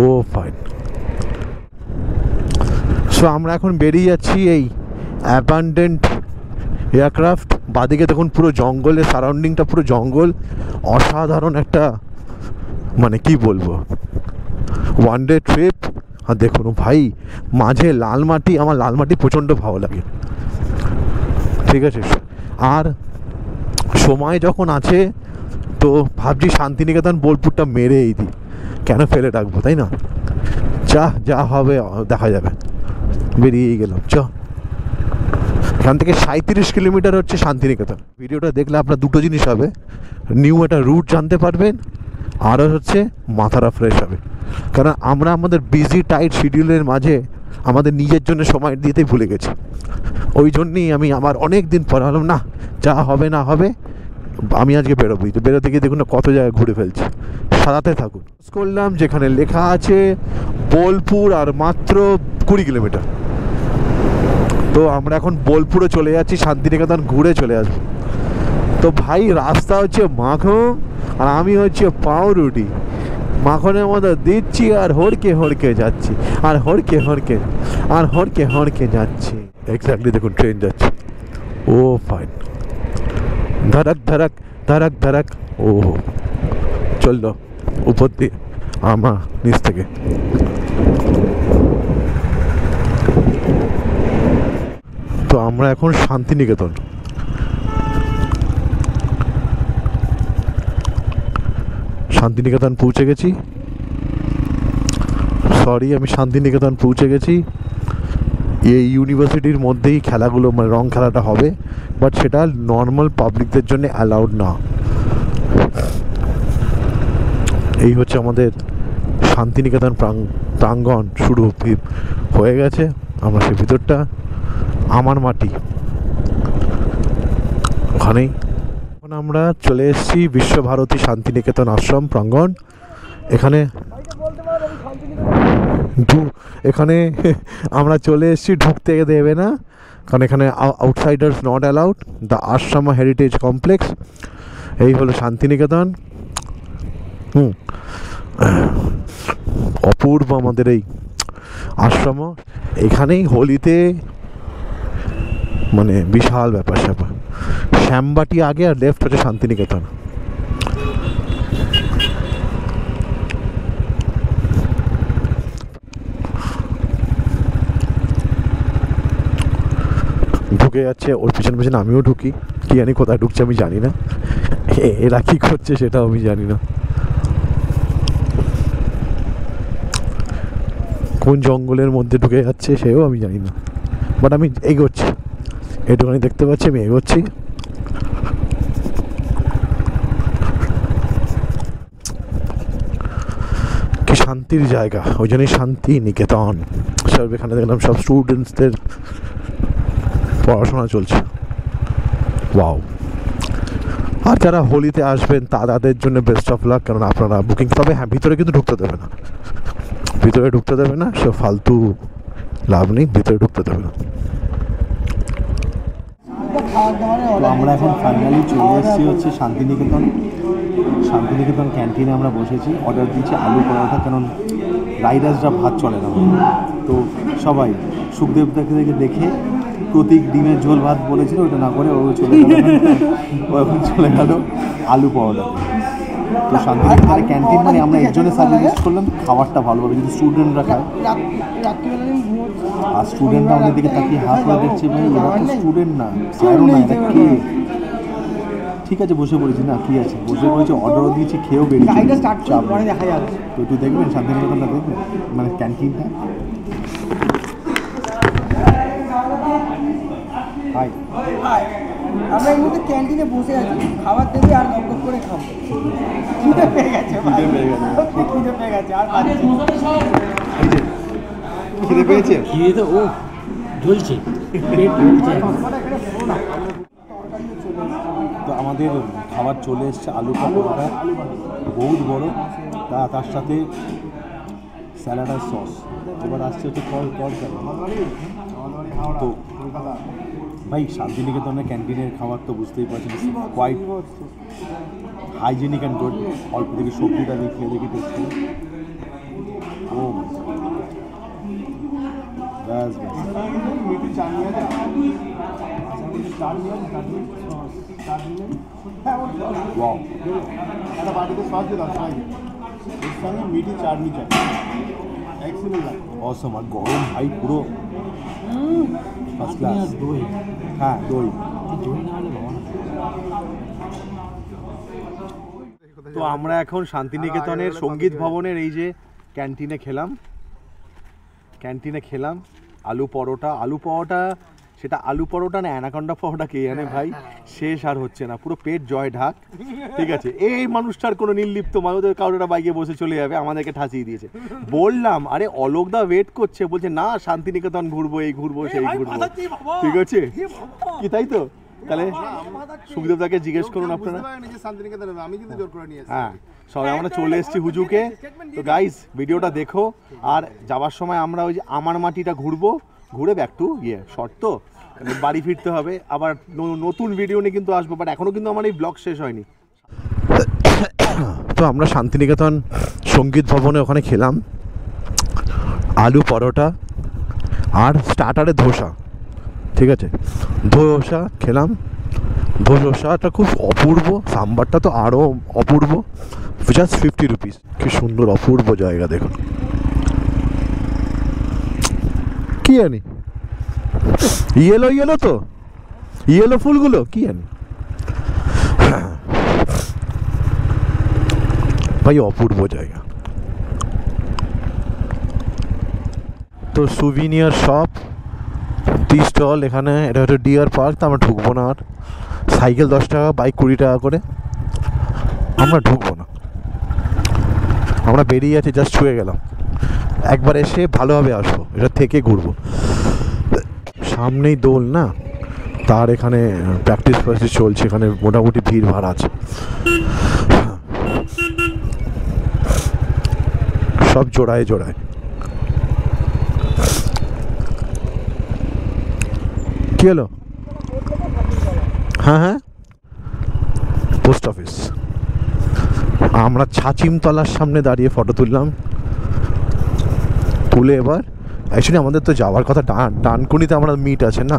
ও fine. So আমরা এখন বেরিয়ে যাচ্ছি এই অ্যাবান্ডেন্ট এয়ারক্রাফট। বাদিকে দেখুন পুরো জঙ্গলের সারাউন্ডিংটা, পুরো জঙ্গল, অসাধারণ একটা, মানে কি বলবো, ওয়ান ডে ট্রিপ। আর দেখুন ভাই মাঝে লাল মাটি, আমার লাল মাটি প্রচণ্ড ভালো লাগে, ঠিক আছে। আর সময় যখন আছে তো ভাবছি শান্তিনিকেতন বোলপুরটা মেরেই দিই, কেন ফেলে রাখবো, তাই না? যা হবে দেখা যাবে। বেরিয়েই গেলাম। এখান থেকে 37 কিলোমিটার হচ্ছে শান্তিনিকেতন। ভিডিওটা দেখলে আপনার দুটো জিনিস হবে, নিউ একটা রুট জানতে পারবেন, আরও হচ্ছে মাথাটা ফ্রেশ হবে। কারণ আমরা আমাদের বিজি টাইট শিডিউলের মাঝে আমাদের নিজের জন্য সময় দিতেই ভুলে গেছি। ওই জন্যই আমি আমার অনেক দিন পর হলাম না, যা হবে না হবে, আমি আজকে বেরোবই। তো বেরোতে গিয়ে দেখুন কত জায়গায় ঘুরে ফেলছি। সারাতে থাকুন। করলাম যেখানে লেখা আছে বোলপুর আর মাত্র 20 কিলোমিটার। তো আমরা এখন বোলপুরে চলে যাচ্ছি, শান্তিনিকেতন ঘুরে চলে আসবো। তো ভাই রাস্তা হচ্ছে মাখন, আর আমি হচ্ছে পাউরুটি। মাখনের মতো দিচ্ছি আর হড়কে যাচ্ছি, আর হড়কে যাচ্ছি। এক্স্যাক্টলি দেখুন ট্রেন যাচ্ছে। ও ফাইন। ধরক। ও চললো উপর দিয়ে, আমার নিচ থেকে। তো আমরা এখন শান্তিনিকেতন পৌঁছে গেছি। আমি শান্তিনিকেতন পৌঁছে গেছি। এই ইউনিভার্সিটির মধ্যেই খেলাগুলো, মানে রং খেলাটা হবে, বাট সেটা নর্মাল পাবলিকদের জন্য অ্যালাউড না। এই হচ্ছে আমাদের শান্তিনিকেতন প্রাঙ্গণ শুরু হয়ে গেছে। আমরা সে ভিতরটা, আমার মাটি ওখানেই। এখন আমরা চলে এসেছি বিশ্বভারতী শান্তিনিকেতন আশ্রম প্রাঙ্গণ। এখানে আমরা চলে এসেছি, ঢুকতে দেবে না, কারণ এখানে outsiders not allowed. The Ashram heritage complex, এই হলো শান্তিনিকেতন। অপূর্ব আমাদের এই আশ্রম। এখানেই হোলিতে মানে বিশাল ব্যাপার স্যাপার। শ্যামবাটি আগে, আর লেফট হচ্ছে শান্তিনিকেতন। ঢুকে যাচ্ছে, ওর পিছনে আমিও ঢুকি। কি জানি কোথায় ঢুকছে আমি জানি না, এরা কি করছে সেটাও আমি জানি না। কোন জঙ্গলের মধ্যে ঢুকে যাচ্ছে সেও আমি জানি না, বাট আমি এগোচ্ছি, একটুখানি দেখতে পাচ্ছি আমি এগোচ্ছি। কি শান্তির জায়গা, ওই জন্যই শান্তিনিকেতন। সব এখানে দেখলাম সব স্টুডেন্টসদের পড়াশোনা চলছে। ওয়াও। আর যারা হোলিতে আসবেন তাদের জন্য বেস্ট অফ লাক, কারণ আপনারা বুকিং, তবে হ্যাঁ ভিতরে কিন্তু ঢুকতে দেবে না, সে ফালতু লাভ নেই, ভিতরে ঢুকতে দেবে না। তো আমরা এখন ফাইনালি চলে এসেছি হচ্ছে শান্তিনিকেতন ক্যান্টিনে আমরা বসেছি। অর্ডার দিয়েছি আলু পরোটা, কারণ রাইডার্সরা ভাত চলে না। তো সবাই সুখদেব দেখে প্রতীক ডিমের ঝোল ভাত বলেছিল, ওটা না করে ও এখন চলে গেল আলু পরোটা। তো শান্তিনিকেতন ক্যান্টিন মানে আমরা এর জন্য সাজেস্ট করলাম, খাবারটা ভালো হবে যদি স্টুডেন্টরা খায়। আর স্টুডেন্টরা আমাদের দিকে তাকিয়ে হাত করে দেখছে, ভাই এরা তো স্টুডেন্ট না, স্যারও না, এটা কে? ঠিক আছে বসে পড়েছি না, কি আছে, বসে পড়েছি, অর্ডারও দিয়েছি, খেয়েও বেরিয়েছি। তো একটু দেখবেন শান্তিনিকেতনটা, দেখবেন মানে ক্যান্টিনটা। হাই, আমরা এই মুহূর্তে ক্যান্টিনে বসে আছি, খাবার দেবে আর গপ করে খাবো। খিদে পেয়ে গেছে, আর খিদে পেয়েছে, খিদে তো ও জ্বলছে, তো আমাদের খাবার চলে এসছে, আলু পরোটা বহুত বড়, তার সাথে স্যালাড আর সস। এবার আসছে হচ্ছে তো ভাই শান্তিনিকেতনের ক্যান্টিনের খাবার তো বুঝতেই পারছেন, কোয়াইট হাইজেনিক অ্যান্ড গুড। অল্প থেকে সবজিটা দিয়ে খেয়ে দেখি টেস্ট করে। ব্যাস ব্যাস। ওয়াও, একটা বাটিতে সস দিলাম সবাইকে, এর সঙ্গে মিঠি চাটনি চাই, এক্সিলেন্ট লাগে। অসম। আর গরম ভাই পুরো ফার্স্ট ক্লাস। দই হ্যাঁ দই। দই না হলে বাবা না। তো আমরা এখন শান্তিনিকেতনের সঙ্গীত ভবনের এই যে ক্যান্টিনে খেলাম আলু পরোটা। সেটা আলু পরোটা না অ্যানাকন্ডা পরোটা কে জানে ভাই, শেষ আর হচ্ছে না, পুরো পেট জয় ঢাক। ঠিক আছে, এই মানুষটার কোনো নির্লিপ্ত মানুষ কাউটা বাইকে বসে চলে যাবে, আমাদেরকে ঠাঁচিয়ে দিয়েছে। বললাম আরে অলোকদা ওয়েট করছে, বলছে না শান্তিনিকেতন ঘুরবো, এই ঘুরবো সেই ঘুরবো। ঠিক আছে কি, তাই তো? তাহলে সুবিধাদাকে জিজ্ঞেস করুন আপনারা। আমি কিন্তু জোর করে নিয়ে এসেছি। হ্যাঁ, সবাই আমরা চলে এসেছি হুজুকে। তো গাইস ভিডিওটা দেখো, আর যাওয়ার সময় আমরা ওই যে আমার মাটিটা ঘুরে ব্যাক টু শর্ট, তো বাড়ি ফিরতে হবে। আবার নতুন ভিডিও নিয়ে কিন্তু আসবো, বাট এখনো কিন্তু আমার এই ব্লগ শেষ হয়নি। তো আমরা শান্তিনিকেতন সঙ্গীত ভবনে ওখানে খেলাম আলু পরোটা আর স্টার্টারে ধোসা। ঠিক আছে, ধোসা খেলাম, ধোসাটা খুব অপূর্ব, সাম্বারটা তো আরও অপূর্ব, জাস্ট 50 রুপিস। কি সুন্দর অপূর্ব জায়গা দেখুন। কি জানি ইয়েলো তো, ইয়েলো ফুলগুলো কি জানি ভাই, অপূর্ব জায়গা। তো সুভিনিয়ার শপ, টি স্টল এখানে। এটা হচ্ছে ডিয়ার পার্ক, তো আমরা ঢুকবো না। আর সাইকেল 10 টাকা, বাইক 20 টাকা করে, আমরা ঢুকবো না। আমরা বেরিয়ে আছি, জাস্ট ছুঁয়ে গেলাম, একবার এসে ভালোভাবে আসবো, এটা থেকে ঘুরবো। সামনেই দোল না, তার এখানে প্র্যাকটিস চলছে, এখানে মোটামুটি ভিড় ভাড় আছে, সব জোড়ায়। কি হলো? হ্যাঁ, পোস্ট অফিস। আমরা ছাচিমতলার সামনে দাঁড়িয়ে ফটো তুললাম, তুলে এবার অ্যাকচুয়ালি আমাদের তো যাওয়ার কথা ডানকুনিতে, আমরা মিট আছে না,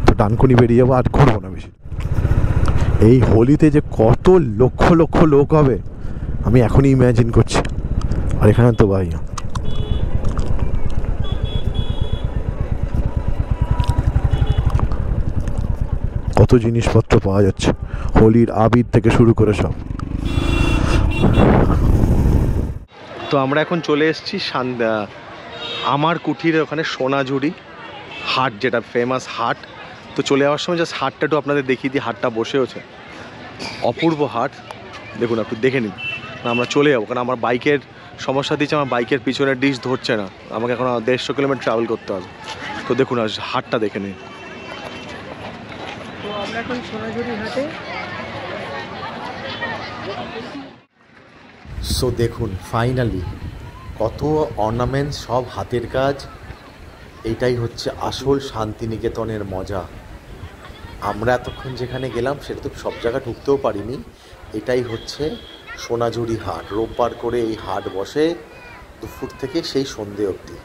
তো ডানকুনি বেরিয়ে যাবো, আর ঘুরবো না বেশি। এই হোলিতে যে কত লক্ষ লক্ষ লোক হবে আমি এখনই ইম্যাজিন করছি। আর এখানে তো ভাই কত জিনিসপত্র পাওয়া যাচ্ছে, হোলির আবির থেকে শুরু করে সব। তো আমরা এখন চলে এসেছি আমার কুঠির ওখানে সোনাঝুরি হাট, যেটা ফেমাস হাট। তো চলে যাওয়ার সময় জাস্ট হাটটা একটু আপনাদের দেখিয়ে দিই, হাটটা বসেওছে, অপূর্ব হাট, দেখুন একটু দেখে নিন। আমরা চলে যাবো, কারণ আমার বাইকের সমস্যা দিচ্ছে, আমার বাইকের পিছনের ডিশ ধরছে না, আমাকে এখন 150 কিলোমিটার ট্রাভেল করতে হবে। তো দেখুন হাটটা দেখে নিন। তো আমরা এখন সোনাঝুরি হাটে। সো দেখুন ফাইনালি কত অর্নামেন্টস, সব হাতের কাজ। এটাই হচ্ছে আসল শান্তিনিকেতনের মজা। আমরা এতক্ষণ যেখানে গেলাম সেটা তো সব জায়গা ঢুকতেও পারিনি। এটাই হচ্ছে সোনাঝুরি হাট, রোববার করে এই হাট বসে দুপুর থেকে সেই সন্ধে অবধি।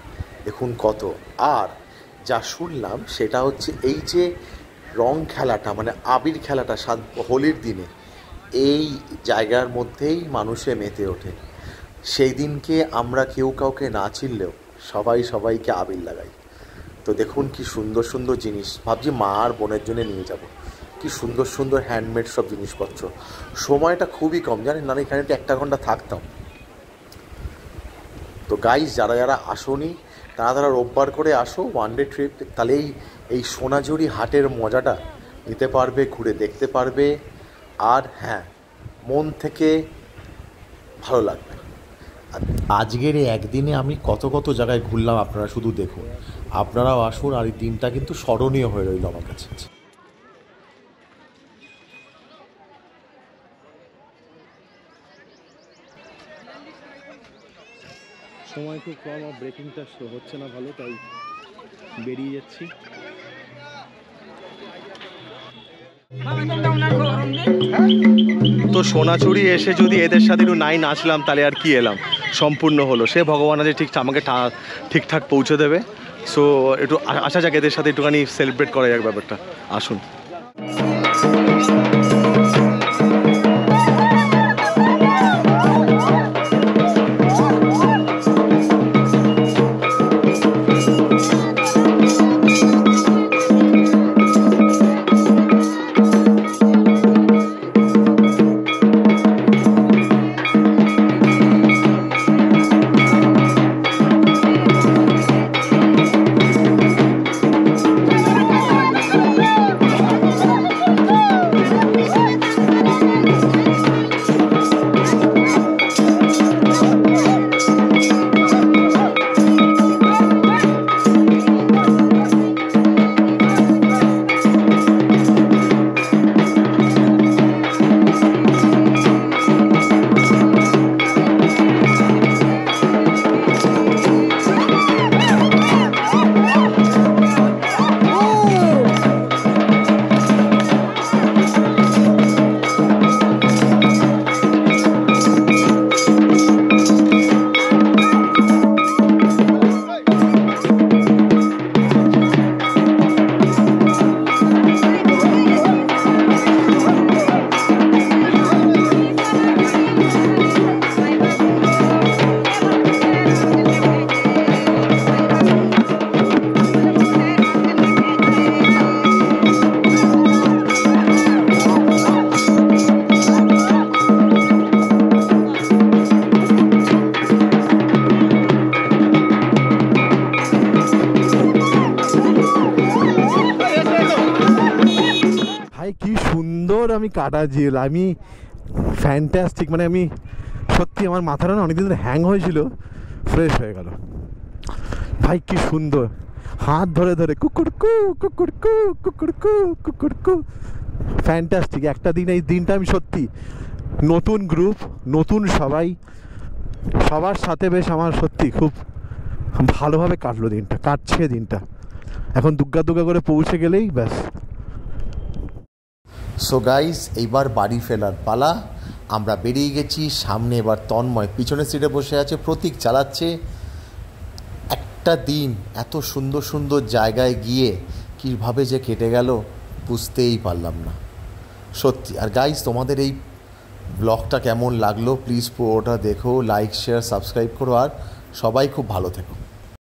দেখুন কত। আর যা শুনলাম সেটা হচ্ছে এই যে রং খেলাটা, মানে আবির খেলাটা হোলির দিনে এই জায়গার মধ্যেই মানুষে মেতে ওঠে। সেই দিনকে আমরা কেউ কাউকে না চিনলেও সবাই সবাইকে আবির লাগাই। তো দেখুন কি সুন্দর সুন্দর জিনিস, ভাবছি মা আর বোনের জন্য নিয়ে যাব। কি সুন্দর সুন্দর হ্যান্ডমেড সব জিনিসপত্র। সময়টা খুবই কম, জানেন না, এখানে তো 1 ঘন্টা থাকতাম। তো গাইস যারা যারা আসোনি তারা রোববার করে আসো, ওয়ান ডে ট্রিপ, তাহলেই এই সোনাঝুরি হাটের মজাটা নিতে পারবে, ঘুরে দেখতে পারবে। আর হ্যাঁ, মন থেকে ভালো লাগবে। আজকের এই একদিনে আমি কত কত জায়গায় ঘুরলাম, আপনারা শুধু দেখুন। আপনারাও আসুন, আর এই দিনটা কিন্তু স্মরণীয় হয়ে রইল আমার কাছে। সময় খুব কম, আর ব্রেকিংটা হচ্ছে না ভালো, তাই বেরিয়ে যাচ্ছি। তো সোনাঝুরি এসে যদি এদের সাথে একটু নাই নাচলাম, তাহলে আর কি এলাম, সম্পূর্ণ হলো। সে ভগবান আছে ঠিক আমাকে ঠিকঠাক পৌঁছে দেবে। সো একটু আসা যাক এদের সাথে একটুখানি সেলিব্রেট করা যাক ব্যাপারটা। আসুন। কি সুন্দর আমি কাটা জেল, আমি ফ্যান্টাস্টিক, মানে আমি সত্যি আমার মাথাটা না অনেকদিন ধরে হ্যাং হয়েছিল, ফ্রেশ হয়ে গেল ভাই। কি সুন্দর হাত ধরে ধরে কুকুরকু কুকুরকু কুকুরকু কুকুরকু, ফ্যান্টাস্টিক একটা দিন। এই দিনটা আমি সত্যি নতুন গ্রুপ, নতুন সবাই, সবার সাথে বেশ আমার সত্যি খুব ভালোভাবে কাটলো দিনটা, কাটছে দিনটা। এখন দুগ্গা দুগ্গা করে পৌঁছে গেলেই ব্যাস। সো গাইস, এইবার বাড়ি ফেরার পালা। আমরা বেরিয়ে গেছি। সামনে এবার তন্ময় পিছনের সিটে বসে আছে, প্রতীক চালাচ্ছে। একটা দিন এত সুন্দর সুন্দর জায়গায় গিয়ে কীভাবে যে কেটে গেল বুঝতেই পারলাম না সত্যি। আর গাইস, তোমাদের এই ব্লগটা কেমন লাগলো প্লিজ পুরোটা দেখো, লাইক শেয়ার সাবস্ক্রাইব করো, আর সবাই খুব ভালো থেকো।